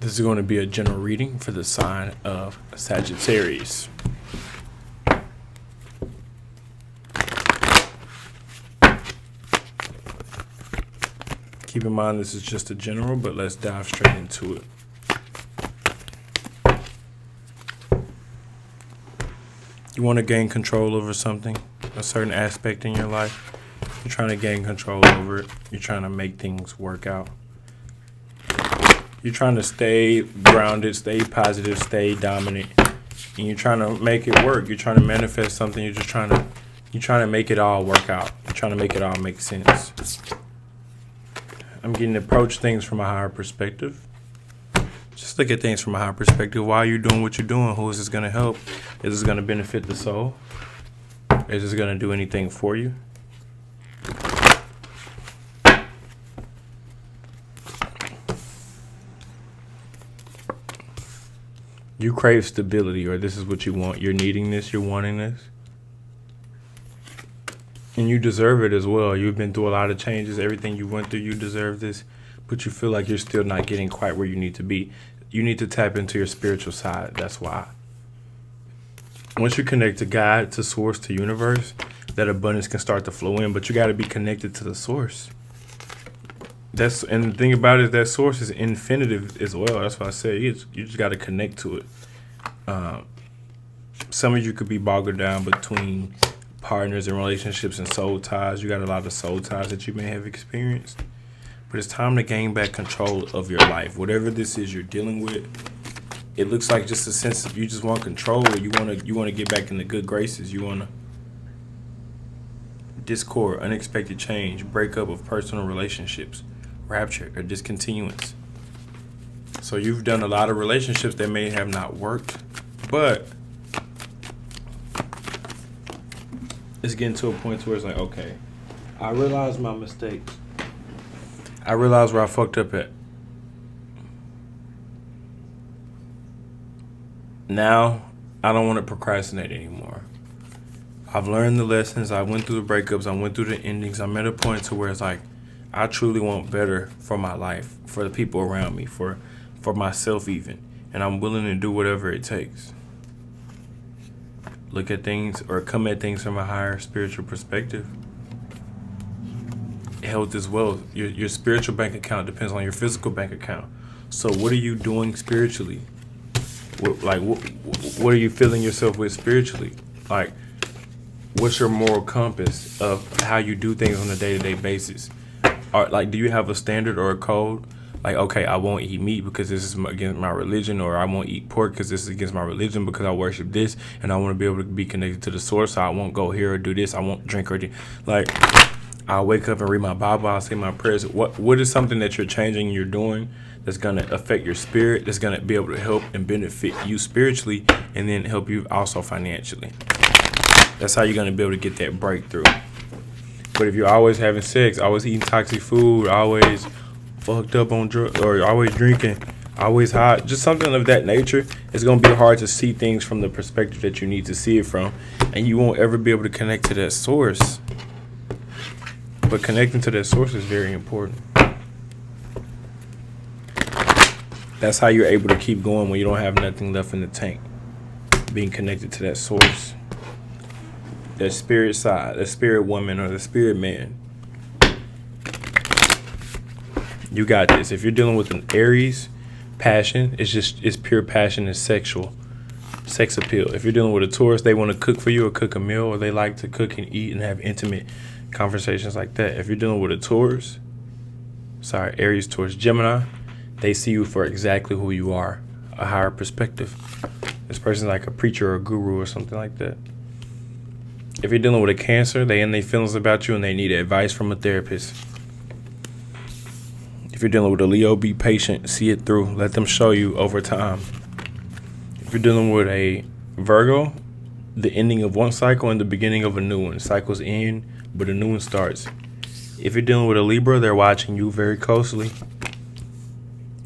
This is going to be a general reading for the sign of Sagittarius. Keep in mind this is just a general, but let's dive straight into it. You want to gain control over something, a certain aspect in your life. You're trying to gain control over it. You're trying to make things work out. You're trying to stay grounded, stay positive, stay dominant, and you're trying to make it work. You're trying to manifest something. You're trying to make it all work out. You're trying to make it all make sense. I'm getting to approach things from a higher perspective. Just look at things from a higher perspective. Why are you doing what you're doing? Who is this going to help? Is this going to benefit the soul? Is this going to do anything for you? You crave stability, or this is what you want. You're needing this. You're wanting this. And you deserve it as well. You've been through a lot of changes. Everything you went through, you deserve this. But you feel like you're still not getting quite where you need to be. You need to tap into your spiritual side. That's why. Once you connect to God, to source, to universe, that abundance can start to flow in. But you got to be connected to the source. And the thing about it is that source is infinitive as well. That's why I say you just got to connect to it. Some of you could be boggled down between partners and relationships and soul ties. You got a lot of soul ties that you may have experienced. But it's time to gain back control of your life. Whatever this is you're dealing with, it looks like just a sense of you just want control. You want to get back in the good graces. You want to discord, unexpected change, breakup of personal relationships, rapture, or discontinuance. So you've done a lot of relationships that may have not worked, but it's getting to a point where it's like, okay, I realize my mistakes. I realize where I fucked up at. Now, I don't want to procrastinate anymore. I've learned the lessons. I went through the breakups. I went through the endings. I'm at a point to where it's like, I truly want better for my life, for the people around me, for myself even. And I'm willing to do whatever it takes. Look at things or come at things from a higher spiritual perspective. Health is wealth. Your spiritual bank account depends on your physical bank account. So what are you doing spiritually? What are you filling yourself with spiritually? Like, what's your moral compass of how you do things on a day-to-day basis? Or, do you have a standard or a code? Like, okay, I won't eat meat because this is against my religion, or I won't eat pork because this is against my religion because I worship this, and I want to be able to be connected to the source, so I won't go here or do this. I won't drink or do. I'll wake up and read my Bible. I'll say my prayers. What is something that you're changing, you're doing, that's going to affect your spirit, that's going to be able to help and benefit you spiritually, and then help you also financially? That's how you're going to be able to get that breakthrough. But if you're always having sex, always eating toxic food, always fucked up on drugs, or always drinking, always high, just something of that nature, it's going to be hard to see things from the perspective that you need to see it from, and you won't ever be able to connect to that source. But connecting to that source is very important. That's how you're able to keep going when you don't have nothing left in the tank. Being connected to that source. That spirit side, that spirit woman or the spirit man. You got this. If you're dealing with an Aries, passion, it's pure passion and sexual. Sex appeal. If you're dealing with a Taurus, they want to cook for you or cook a meal, or they like to cook and eat and have intimate conversations like that. If you're dealing with a Taurus, Aries, Taurus, Gemini, they see you for exactly who you are, a higher perspective. This person's like a preacher or a guru or something like that. If you're dealing with a Cancer, they in their feelings about you and they need advice from a therapist. If you're dealing with a Leo, be patient, see it through, let them show you over time. If you're dealing with a Virgo, the ending of one cycle and the beginning of a new one. Cycles end, but a new one starts. If you're dealing with a Libra, they're watching you very closely,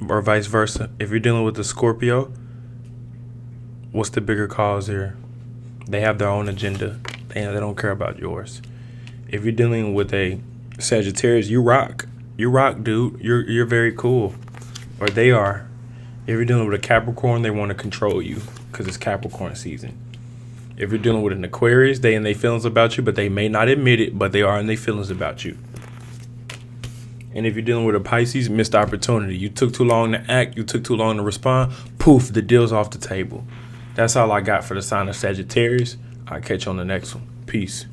or vice versa. If you're dealing with a Scorpio, what's the bigger cause here? They have their own agenda. They don't care about yours. If you're dealing with a Sagittarius, you rock. You rock, dude. You're very cool. Or they are. If you're dealing with a Capricorn, they want to control you because it's Capricorn season. If you're dealing with an Aquarius, they in their feelings about you, but they may not admit it, but they are in their feelings about you. And if you're dealing with a Pisces, missed opportunity. You took too long to act. You took too long to respond. Poof, the deal's off the table. That's all I got for the sign of Sagittarius. I'll catch you on the next one. Peace.